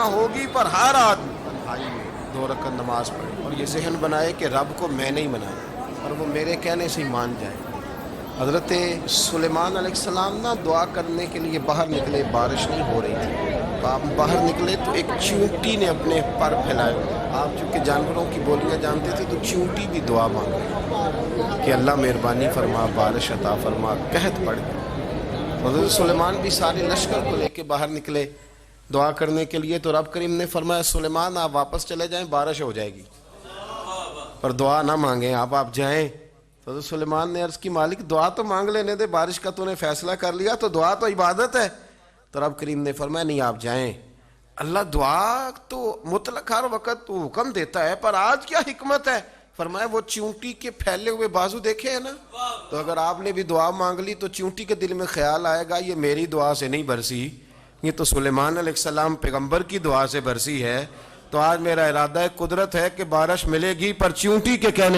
ہوگی پر ہر آدمی تنہائی میں 2 رکعت نماز پڑھے اور یہ ذہن بنائے کہ رب کو میں نہیں منانا اور وہ میرے کہنے سے ہی مان جائے۔ حضرت سلیمان علیہ السلام نا دعا کرنے کے لیے باہر نکلے، بارش نہیں ہو رہی تھی، تو آپ باہر نکلے تو ایک چیونٹی نے اپنے پر پھیلائے۔ آپ چونکہ جانوروں کی بولیاں جانتے تھے تو چیونٹی بھی دعا مانگ رہی کہ اللہ مہربانی فرما، بارش عطا فرما، قحط پڑ گئی۔ حضرت سلیمان بھی سارے لشکر کو لے کے باہر نکلے دعا کرنے کے لیے، تو رب کریم نے فرمایا سلیمان آپ واپس چلے جائیں، بارش ہو جائے گی، پر دعا نہ مانگیں، آپ جائیں۔ تو حضرت سلیمان نے عرض کی مالک دعا تو مانگ لینے دے، بارش کا تو نے فیصلہ کر لیا، تو دعا تو عبادت ہے۔ تو رب کریم نے فرمایا نہیں آپ جائیں، اللہ دعا تو مطلق ہر وقت تو حکم دیتا ہے، پر آج کیا حکمت ہے؟ فرمایا وہ چیونٹی کے پھیلے ہوئے بازو دیکھے ہیں نا، تو اگر آپ نے بھی دعا مانگ لی تو چیونٹی کے دل میں خیال آئے گا یہ میری دعا سے نہیں برسی، یہ تو سلیمان علیہ السلام پیغمبر کی دعا سے برسی ہے، تو آج میرا ارادہ ہے، قدرت ہے کہ بارش ملے گی پر چیونٹی کے کہنے